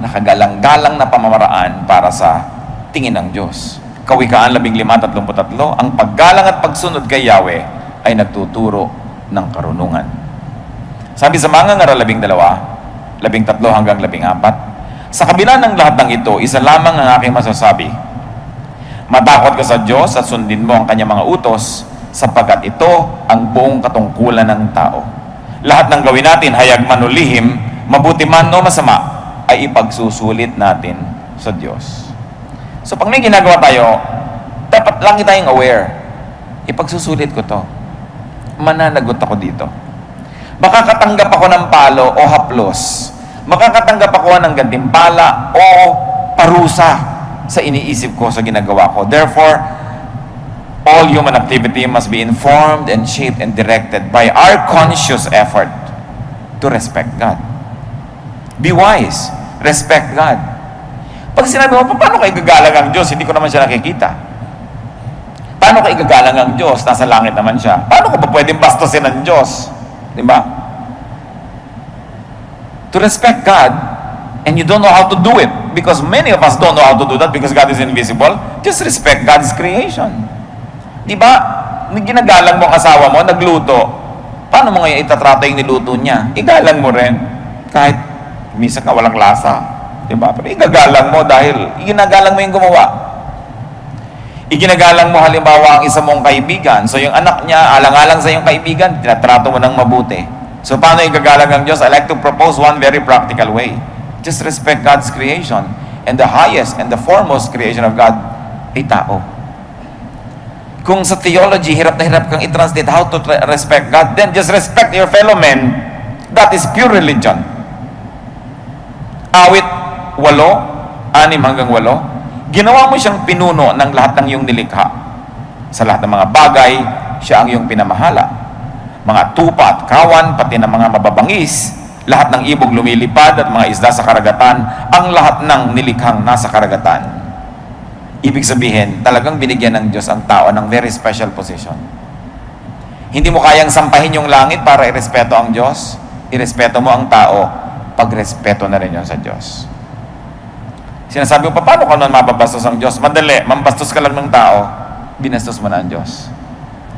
nakagalang-galang na pamamaraan para sa tingin ng Diyos? Kawikaan 15:33, ang paggalang at pagsunod kay Yahweh ay nagtuturo ng karunungan. Sabi sa mga ngaral 12, 13 hanggang 14, sa kabila ng lahat ng ito, isa lamang ang aking masasabi. Matakot ka sa Diyos at sundin mo ang kanyang mga utos, sapagkat ito ang buong katungkulan ng tao. Lahat ng gawin natin, hayag man o lihim, mabuti man o masama, ay ipagsusulit natin sa Diyos. So pag may ginagawa tayo, dapat lang tayong aware. Ipagsusulit ko to. Mananagot ako dito. Makakatanggap ako ng palo o haplos. Makakatanggap ako ng gantimpala o parusa sa iniisip ko, sa ginagawa ko. Therefore, all human activity must be informed and shaped and directed by our conscious effort to respect God. Be wise. Respect God. Pag sinabi mo, paano ka igagalang ang Diyos? Hindi ko naman siya nakikita. Paano ka igagalang ang Diyos? Nasa langit naman siya. Paano ka pa pwedeng bastusin ng Diyos? Diba? To respect God, and you don't know how to do it, because many of us don't know how to do that because God is invisible, just respect God's creation. Diba? Ginagalang mo ang asawa mo, nagluto. Paano mo ngayon itatrato yung niluto niya? Igalang mo rin. Kahit minsan ka walang lasa. Diba? Pero igagalang mo dahil iginagalang mo yung gumawa. Iginagalang mo halimbawa ang isa mong kaibigan. So yung anak niya, alang-alang sa yung kaibigan, tinatrato mo ng mabuti. So paano igagalang ang Diyos? I like to propose one very practical way. Just respect God's creation. And the highest and the foremost creation of God ay tao. Kung sa theology, hirap na hirap kang i-translate how to respect God, then just respect your fellow men. That is pure religion. Awit 8, 6 hanggang 8, ginawa mo siyang pinuno ng lahat ng iyong nilikha. Sa lahat ng mga bagay, siya ang iyong pinamahala. Mga tupa at kawan, pati ng mga mababangis, lahat ng ibog lumilipad at mga isda sa karagatan, ang lahat ng nilikhang nasa karagatan. Ibig sabihin, talagang binigyan ng Diyos ang tao ng very special position. Hindi mo kayang sampahin yung langit para irespeto ang Diyos. Irespeto mo ang tao, pagrespeto na rin yun sa Diyos. Sinasabi mo, paano ka nun mababastos ang Diyos? Madali, mambastos ka lang ng tao, binastos mo na ang Diyos.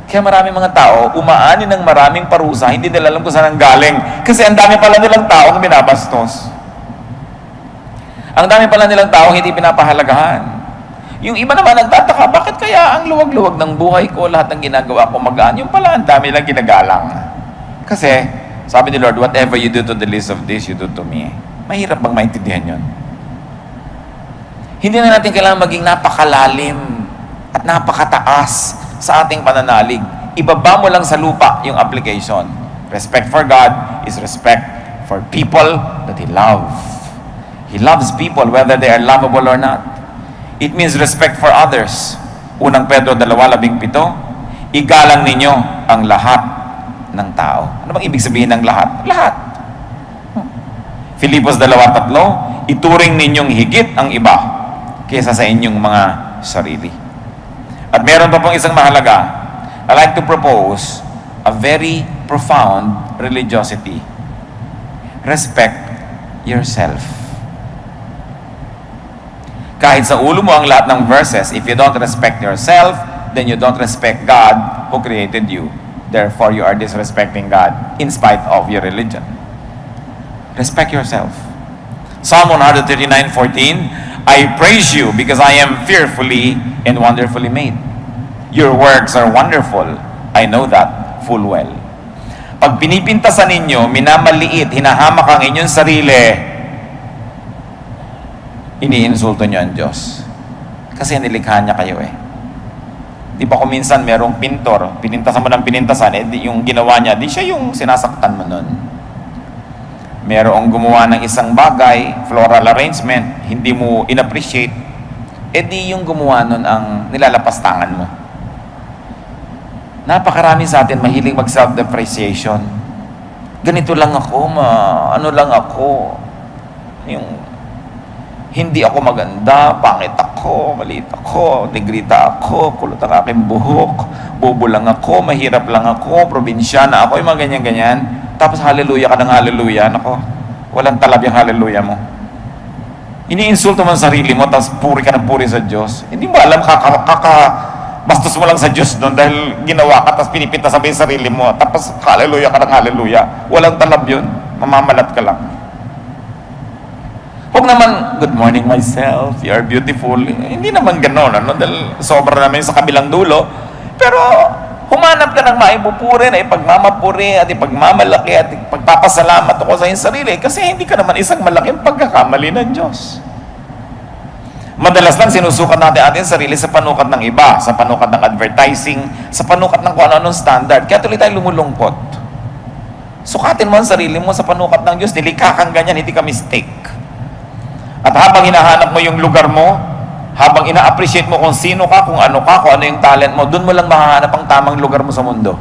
Kaya maraming mga tao, umaani ng maraming parusa, hindi nila alam kung saan ang galing. Kasi ang dami pala nilang taong binabastos. Ang dami pala nilang taong hindi pinapahalagahan. Yung iba naman nagtataka, bakit kaya ang luwag-luwag ng buhay ko, lahat ng ginagawa ko magaan, yung pala ang dami lang ginagalang. Kasi, sabi ni Lord, whatever you do to the least of this, you do to me. Mahirap bang maintindihan yun? Hindi na natin kailangan maging napakalalim at napakataas sa ating pananalig. Ibaba mo lang sa lupa yung application. Respect for God is respect for people that He loves. He loves people whether they are lovable or not. It means respect for others. Unang Pedro 2:17, igalang ninyo ang lahat ng tao. Ano bang ibig sabihin ng lahat? Lahat. Filipos 2:3, ituring ninyong higit ang iba kaysa sa inyong mga sarili. At meron pa pong isang mahalaga. I like to propose a very profound religiosity. Respect yourself. Kahit sa ulo mo ang lahat ng verses, if you don't respect yourself, then you don't respect God who created you. Therefore, you are disrespecting God in spite of your religion. Respect yourself. Psalm 139:14, I praise you because I am fearfully and wonderfully made. Your works are wonderful. I know that full well. Pag pinipintasan ninyo, minamaliit, hinahamak ang inyong sarili, iniinsulto nyo ang Diyos. Kasi nilikha niya kayo eh. Di ba kung minsan merong pintor, pinintasan mo ng pinintasan, yung ginawa niya, di siya yung sinasaktan mo nun. Merong gumawa ng isang bagay, floral arrangement, hindi mo inappreciate, di yung gumawa nun ang nilalapastangan mo. Napakarami sa atin mahilig mag self-depreciation. Ganito lang ako, ano lang ako, yung hindi ako maganda, pangit ako, maliit ako, negrita ako, kulot ang aking buhok, bobo lang ako, mahirap lang ako, probinsyana ako, yung mga ganyan-ganyan. Tapos hallelujah ka ng hallelujah, nako, walang talab yung hallelujah mo. Iniinsulto mo ang sarili mo, tapos puri ka ng puri sa Diyos. Hindi mo alam, bastos mo lang sa Diyos doon dahil ginawa ka, tapos pinipinta sa sarili mo, tapos hallelujah ka ng hallelujah. Walang talab yun, mamamalat ka lang. Huwag naman, good morning myself, you are beautiful. Hindi naman gano'n, ano? Dahil sobra naman sa kabilang dulo. Pero humanap ka ng maipupuri na ipagmamapuri at ipagmamalaki at ipagpapasalamat ako sa iyong sarili kasi hindi ka naman isang malaking pagkakamali ng Diyos. Madalas lang sinusukat natin ating sarili sa panukat ng iba, sa panukat ng advertising, sa panukat ng kung ano-anong standard. Kaya tuloy tayo lumulungkot. Sukatin mo ang sarili mo sa panukat ng Diyos, nilikha kang ganyan, hindi ka mistake. At habang hinahanap mo yung lugar mo, habang ina-appreciate mo kung sino ka, kung ano yung talent mo, doon mo lang mahahanap ang tamang lugar mo sa mundo.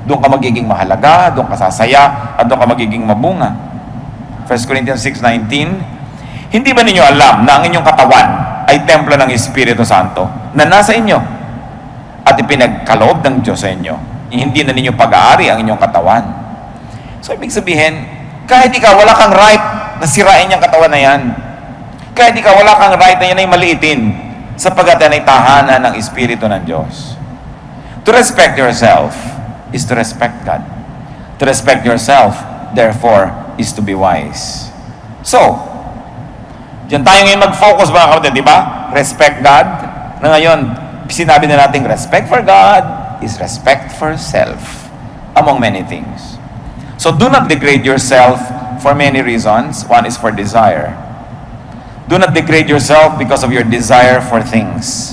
Doon ka magiging mahalaga, doon ka sasaya, at doon ka magiging mabunga. 1 Corinthians 6:19, hindi ba ninyo alam na ang inyong katawan ay templo ng Espiritu Santo na nasa inyo at ipinagkaloob ng Diyos sa inyo? Hindi na ninyo pag-aari ang inyong katawan. So, ibig sabihin, kahit ikaw, wala kang right na sirain yung katawan na yan. Kahit ikaw, wala kang right na yan ay maliitin sapagkat yan ay tahanan ng Espiritu ng Diyos. To respect yourself is to respect God. To respect yourself, therefore, is to be wise. So, diyan tayo ngayon mag-focus mga kapatid, di ba? Respect God. Na ngayon, sinabi na natin, respect for God is respect for self, among many things. So, do not degrade yourself for many reasons. One is for desire. Do not degrade yourself because of your desire for things.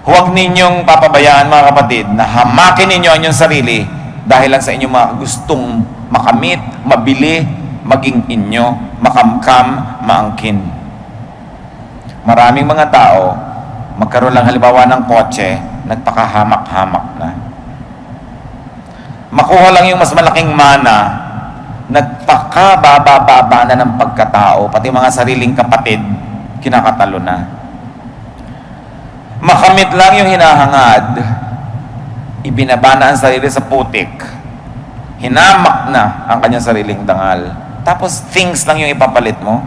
Huwag ninyong papabayaan mga kapatid na hamakin ninyo ang inyong sarili dahil lang sa inyong mga gustong makamit, mabili, maging inyo, makamkam, maangkin. Maraming mga tao, magkaroon lang halimbawa ng kotse, nagpakahamak-hamak na. Makuha lang yung mas malaking mana, nagpakababa-baba na ng pagkatao, pati mga sariling kapatid, kinakatalo na. Makamit lang yung hinahangad, ibinaba na ang sarili sa putik, hinamak na ang kanyang sariling dangal, tapos things lang yung ipapalit mo.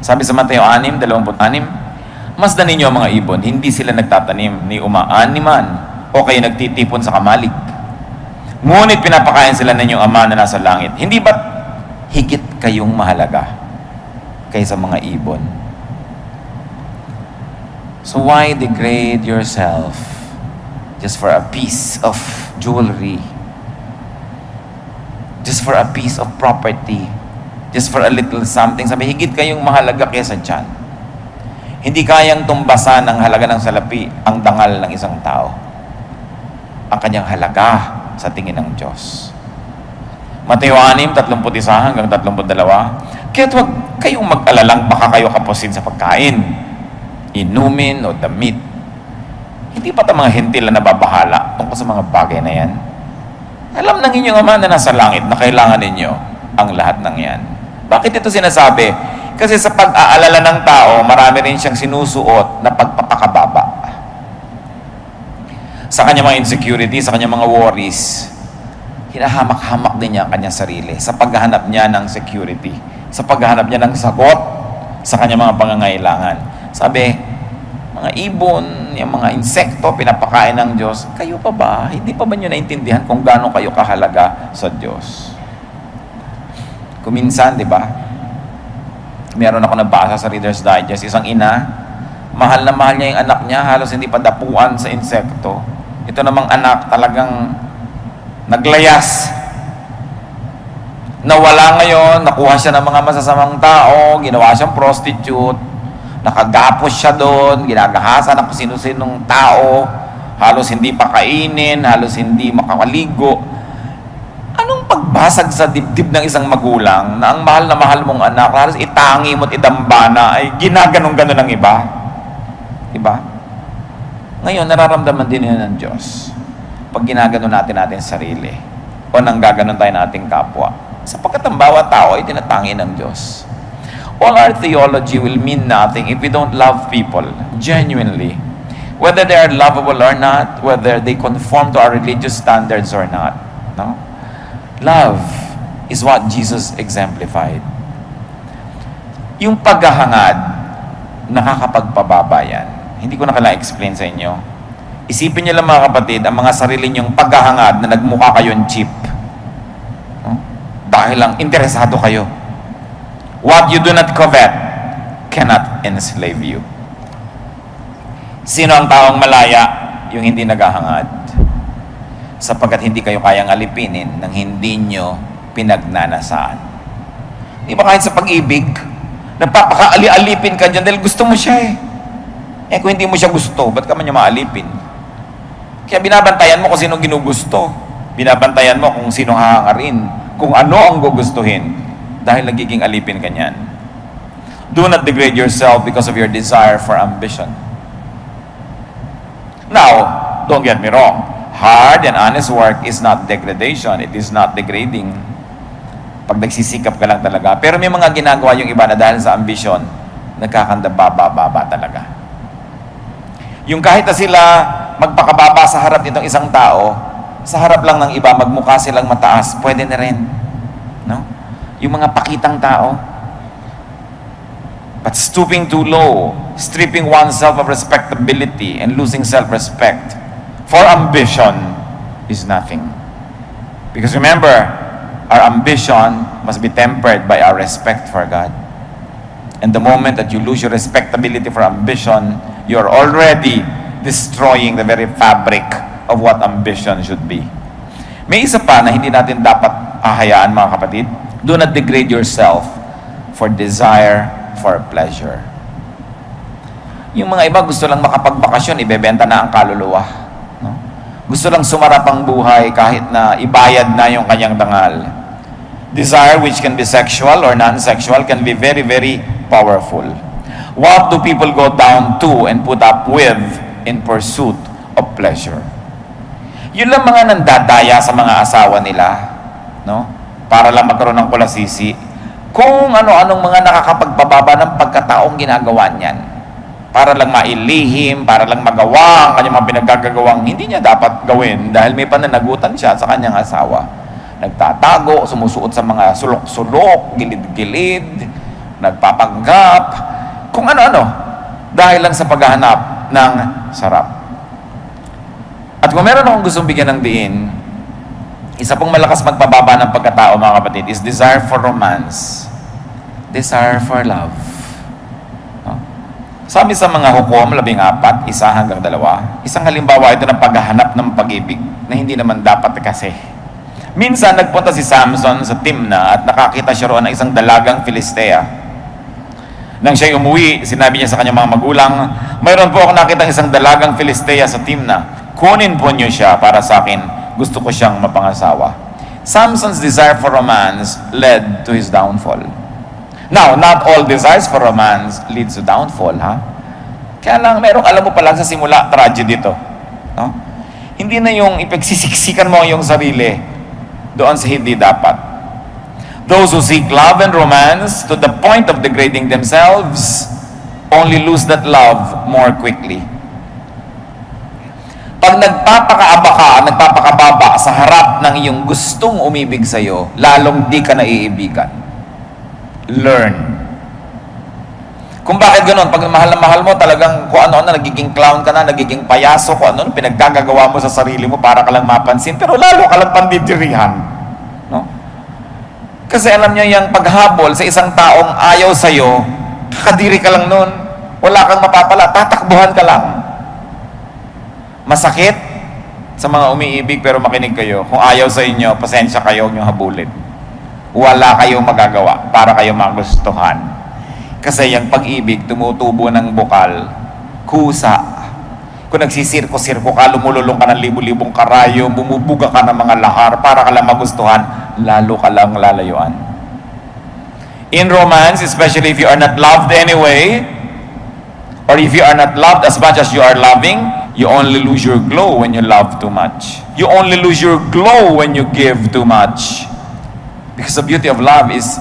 Sabi sa Mateo 6:26, masdan ninyo ang mga ibon, hindi sila nagtatanim, ni umaaniman, o kayo nagtitipon sa kamalig. Ngunit pinapakain sila ng inyong Ama na nasa langit. Hindi ba't higit kayong mahalaga kaysa mga ibon? So why degrade yourself just for a piece of jewelry? Just for a piece of property? Just for a little something? Sabi, higit kayong mahalaga kaysa dyan. Hindi kayang tumbasan ng halaga ng salapi ang dangal ng isang tao. Ang kanyang halaga sa tingin ng Diyos. Mateo 6:31-32. Kaya't huwag kayong mag-alalang baka kayo kapusin sa pagkain, inumin o damit. Hindi pa mga hentil na nababahala tungkol sa mga bagay na yan. Alam ng inyong Ama na nasa langit na kailangan ninyo ang lahat ng yan. Bakit ito sinasabi? Kasi sa pag-aalala ng tao, marami rin siyang sinusuot na pagpapakababa. Sa kanyang mga insecurity, sa kanyang mga worries, hinahamak-hamak din niya ang kanyang sarili sa paghahanap niya ng security, sa paghahanap niya ng sagot sa kanyang mga pangangailangan. Sabi, mga ibon, yung mga insekto, pinapakain ng Diyos. Kayo pa ba? Hindi pa ba nyo naintindihan kung gaano kayo kahalaga sa Diyos? Kuminsan, di ba? Meron ako nabasa sa Reader's Digest, isang ina, mahal na mahal niya yung anak niya, halos hindi pa dapuan sa insekto. Ito namang anak talagang naglayas. Nawala ngayon, nakuha siya ng mga masasamang tao, ginawa siyang prostitute, nakagapos siya doon, ginagahasan ng kung sino-sinong tao, halos hindi pa kainin, halos hindi makakaligo. Anong pagbasag sa dibdib ng isang magulang na ang mahal na mahal mong anak, halos itangi mo at idambana, ay ginaganong-ganon ng iba? Diba? Ngayon, nararamdaman din yun ng Diyos pag ginaganon natin sarili o nang gaganon tayo nating kapwa. Sapagkat ang bawat tao ay tinatangi ng Diyos. All our theology will mean nothing if we don't love people genuinely. Whether they are lovable or not, whether they conform to our religious standards or not. No? Love is what Jesus exemplified. Yung paghahangad, nakakapagpababa yan. Hindi ko na kailangan explain sa inyo. Isipin niyo lang mga kapatid, ang mga sarili niyong paghahangad na nagmukha kayong cheap. No? Dahil lang interesado kayo. What you do not covet cannot enslave you. Sino ang taong malaya? Yung hindi naghahangad. Sapagkat hindi kayo kayang alipinin nang hindi nyo pinagnanasaan. Di ba kahit sa pag-ibig, nagpapakaali-alipin ka dyan dahil gusto mo siya eh. Eh kung hindi mo siya gusto, ba't ka man niya maalipin? Kaya binabantayan mo kung sino ginugusto. Binabantayan mo kung sino hahangarin. Kung ano ang gugustuhin. Dahil nagiging alipin ka niyan. Do not degrade yourself because of your desire for ambition. Now, don't get me wrong. Hard and honest work is not degradation. It is not degrading. Pag nagsisikap ka lang talaga. Pero may mga ginagawa yung iba na dahil sa ambisyon, nagkakanda-baba talaga. Yung kahit na sila magpakababa sa harap nitong isang tao, sa harap lang ng iba, magmukha silang mataas, pwede na rin. No? Yung mga pakitang tao. But stooping too low, stripping oneself of respectability and losing self-respect for ambition is nothing. Because remember, our ambition must be tempered by our respect for God. And the moment that you lose your respectability for ambition, you're already destroying the very fabric of what ambition should be. May isa pa na hindi natin dapat ahayaan mga kapatid. Do not degrade yourself for desire for pleasure. Yung mga iba gusto lang makapagbakasyon, ibebenta na ang kaluluwa. No? Gusto lang sumarap ang buhay kahit na ibayad na yung kanyang dangal. Desire, which can be sexual or non-sexual, can be very, very powerful. What do people go down to and put up with in pursuit of pleasure? Yun lang mga nandadaya sa mga asawa nila, no? Para lang magkaroon ng kulasisi. Kung ano-anong mga nakakapagpababa ng pagkataong ginagawa niyan. Para lang mailihim, para lang magawa ang kanyang mga pinaggagawang hindi niya dapat gawin dahil may pananagutan siya sa kanyang asawa. Nagtatago, sumusuot sa mga sulok-sulok, gilid-gilid, nagpapanggap, kung ano-ano. Dahil lang sa paghahanap ng sarap. At kung meron akong gustong bigyan ng diin, isa pong malakas magpababa ng pagkatao mga kapatid is desire for romance. Desire for love. No? Sabi sa mga hukom, 14, 1 hanggang 2, isang halimbawa ito ng paghahanap ng pag-ibig na hindi naman dapat kasi. Minsan nagpunta si Samson sa Timna at nakakita siya roon ng isang dalagang Filistea. Nang siya'y umuwi, sinabi niya sa kanyang mga magulang, mayroon po ako nakita isang dalagang Filistea sa Timna. Kunin po niyo siya para sa akin. Gusto ko siyang mapangasawa. Samson's desire for romance led to his downfall. Now, not all desires for romance leads to downfall, ha? Kaya lang, alam mo pa lang sa simula, tragedy ito. No? Hindi na yung ipagsisiksikan mo yung sarili doon sa hindi dapat. Those who seek love and romance to the point of degrading themselves only lose that love more quickly. Pag nagpapakaaba ka, nagpapakababa sa harap ng iyong gustong umibig sa iyo, lalong di ka naiibigan. Learn. Kung bakit ganun, pag mahal na mahal mo, talagang kung ano-ano, nagiging clown ka na, nagiging payaso, kung ano-ano, pinaggagawa mo sa sarili mo para ka lang mapansin, pero lalo ka lang pandidirihan. No? Kasi alam nyo, yung paghabol sa isang taong ayaw sa'yo, kakadiri ka lang nun, wala kang mapapala, tatakbuhan ka lang. Masakit sa mga umiibig, pero makinig kayo. Kung ayaw sa inyo, pasensya kayo, huwag nyo habulin. Wala kayong magagawa para kayo magustuhan. Kasi yung pag-ibig, tumutubo ng bukal, kusa. Kung nagsisirko-sirko ka, lumululong ka ng libu-libong karayo, bumubuga ka ng mga lahar para ka lang magustuhan, lalo ka lang lalayuan. In romance, especially if you are not loved anyway, or if you are not loved as much as you are loving, you only lose your glow when you love too much. You only lose your glow when you give too much. Because the beauty of love is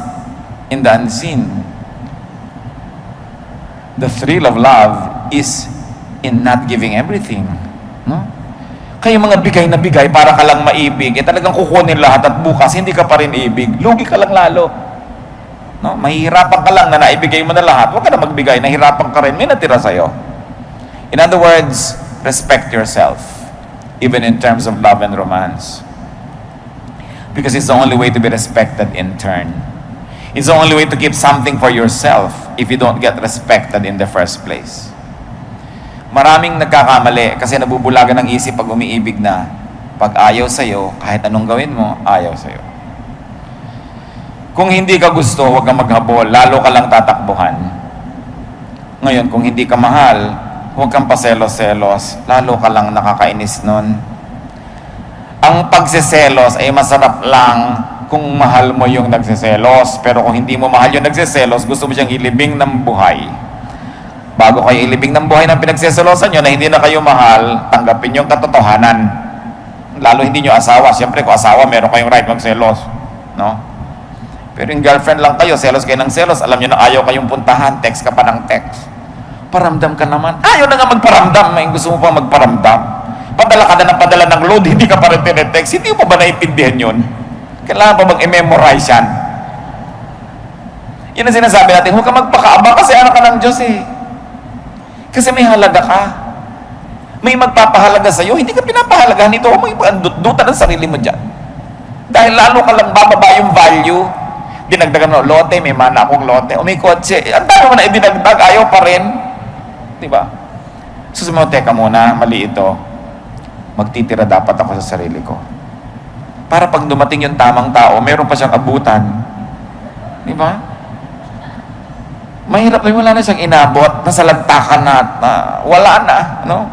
in the unseen. The thrill of love is in not giving everything. No? Kaya mga bigay na bigay para ka lang maibig, talagang kukunin lahat at bukas hindi ka pa rin ibig. Lugi ka lang lalo. No? Mahihirapan ka lang na naibigay mo na lahat. Huwag ka na magbigay, nahirapan ka rin, may natira sa'yo. In other words, respect yourself, even in terms of love and romance. Because it's the only way to be respected in turn. It's the only way to keep something for yourself if you don't get respected in the first place. Maraming nagkakamali kasi nabubulagan ng isip pag umiibig na pag ayaw sa'yo, kahit anong gawin mo, ayaw sa'yo. Kung hindi ka gusto, huwag kang maghabol, lalo ka lang tatakbuhan. Ngayon, kung hindi ka mahal, huwag kang paselos-selos, lalo ka lang nakakainis nun. Ang pagseselos ay masarap lang kung mahal mo yung nagseselos, pero kung hindi mo mahal yung nagseselos, gusto mo siyang ilibing ng buhay. Bago kayo ilibing ng buhay ng pinagseselosan nyo na hindi na kayo mahal, tanggapin yung katotohanan. Lalo hindi nyo asawa. Siyempre kung asawa, meron kayong right magselos. No? Pero yung girlfriend lang kayo, selos kayo ng selos, alam nyo na ayaw kayong puntahan, text ka pa ng text. Paramdam ka naman. Ayaw na nga magparamdam, may gusto mo pa magparamdam. Padala ka na ng padala ng load, hindi ka pa rin tinetext. Hindi mo ba naiintindihan yun? Kailangan pa mag-memorize yan. Yun ang sinasabi natin, huwag ka magpakaaba kasi anak ka ng Diyos eh. Kasi may halaga ka. May magpapahalaga sa'yo, hindi ka pinapahalagahan ito, huwag mag-duta ng sarili mo dyan. Dahil lalo ka lang bababa yung value. Dinagdagan mo, lote, may mana akong lote, o may kotse, ang dami mo na idinagdag, ayaw pa rin. Diba? Susunod mo, teka muna, mali ito. Magtitira dapat ako sa sarili ko. Para pag dumating yung tamang tao, meron pa siyang abutan. Di ba? Mahirap na wala na siyang inabot, nasalagtakan na, wala na. No?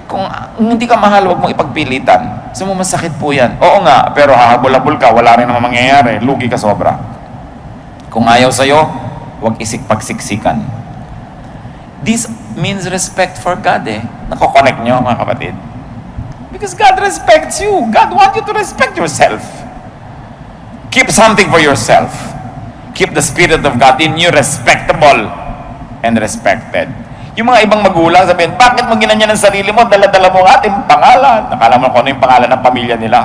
Kung hindi ka mahal, huwag mong ipagpilitan. So, masakit po yan. Oo nga, pero hahabol-habol ka, wala rin naman mangyayari. Lugi ka sobra. Kung ayaw sa'yo, huwag pagsiksikan. This means respect for God eh. Nako-connect nyo, mga kapatid. Because God respects you. God wants you to respect yourself. Keep something for yourself. Keep the Spirit of God in you respectable and respected. Yung mga ibang magulang sabihin, bakit mo ginanyan ang sarili mo? Dala-dala mo ang ating pangalan. Nakala mo kung ano yung pangalan ng pamilya nila.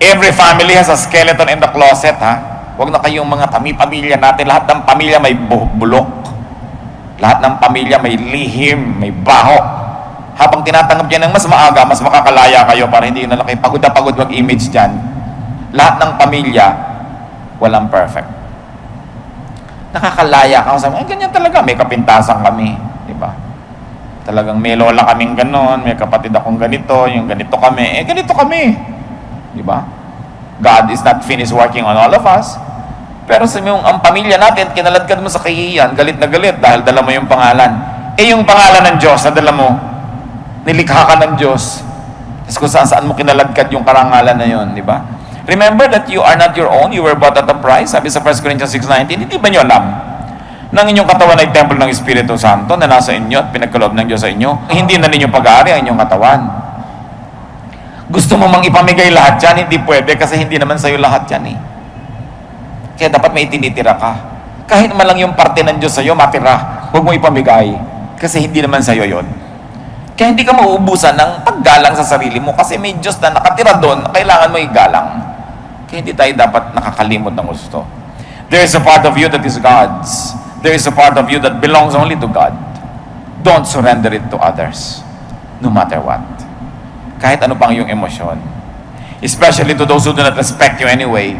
Every family has a skeleton in the closet, ha? Huwag na kayong mga pamilya natin. Lahat ng pamilya may bulok. Lahat ng pamilya may lihim, may baho. Habang tinatanggap niya ng mas maaga, mas makakalaya kayo para hindi na lang kayo pagod na pagod mag-image dyan. Lahat ng pamilya, walang perfect. Nakakalaya ka. Sabi, ganyan talaga. May kapintasan kami. Diba? Talagang may lola kaming ganon, may kapatid akong ganito, yung ganito kami. Ganito kami. Diba? God is not finished working on all of us. Pero sa yung ang pamilya natin, kinaladkad mo sa kahihiyan, galit na galit dahil dala mo yung pangalan. Yung pangalan ng Diyos na dala mo, nilikha ka ng Diyos. Tapos kung saan mo kinaladkad yung karangalan na yun, di ba? Remember that you are not your own, you were bought at a price. Sabi sa 1 Corinthians 6:19, hindi ba nyo alam nang inyong katawan ay templo ng Espiritu Santo na nasa inyo at pinagkaloob ng Diyos sa inyo? Hindi na ninyo pag-aari ang inyong katawan. Gusto mo mang ipamigay lahat yan, hindi pwede kasi hindi naman sa'yo lahat yan eh. Kaya dapat may itinitira ka. Kahit man lang yung parte ng Diyos sa'yo, matira. Huwag mo ipamigay kasi hindi naman sa'yo yon. Kaya hindi ka mauubusan ng paggalang sa sarili mo kasi may Diyos na nakatira doon na kailangan mo igalang. Kaya hindi tayo dapat nakakalimot ng gusto. There is a part of you that is God's. There is a part of you that belongs only to God. Don't surrender it to others, no matter what. Kahit ano pang iyong emosyon. Especially to those who do not respect you anyway.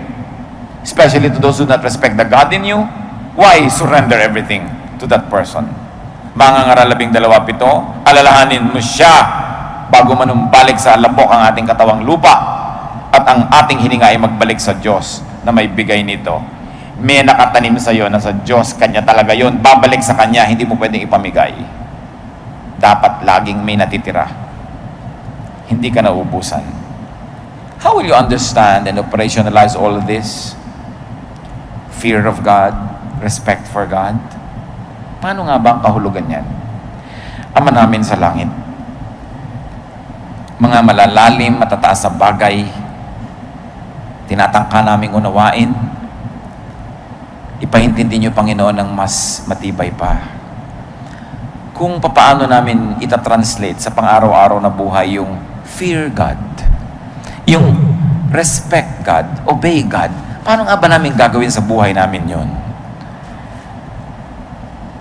Especially to those who do not respect the God in you. Why surrender everything to that person? Mangangaral 12:7, alalahanin mo siya bago manumbalik sa alapok ang ating katawang lupa at ang ating hininga ay magbalik sa Diyos na may bigay nito. May nakatanim sa iyo na sa Diyos, Kanya talaga yon, babalik sa Kanya, hindi mo pwedeng ipamigay. Dapat laging may natitira. Hindi ka nauubusan. How will you understand and operationalize all of this? Fear of God, respect for God. Paano nga ba ang kahulugan yan? Ama namin sa langit, mga malalalim, matataas na bagay, tinatangka naming unawain, ipaintindi niyo, Panginoon, ng mas matibay pa. Kung papaano namin itatranslate sa pang-araw-araw na buhay yung fear God, yung respect God, obey God, paano nga ba namin gagawin sa buhay namin yon?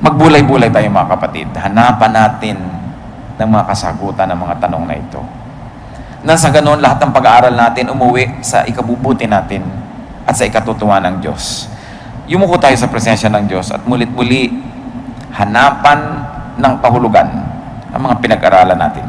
Magbulay-bulay tayo, mga kapatid. Hanapan natin ng mga kasagutan ng mga tanong na ito. Nang sa ganoon, lahat ng pag-aaral natin umuwi sa ikabubuti natin at sa ikatutuwa ng Diyos. Yumuko tayo sa presensya ng Diyos at mulit-muli hanapan ng kahulugan ang mga pinag-aralan natin.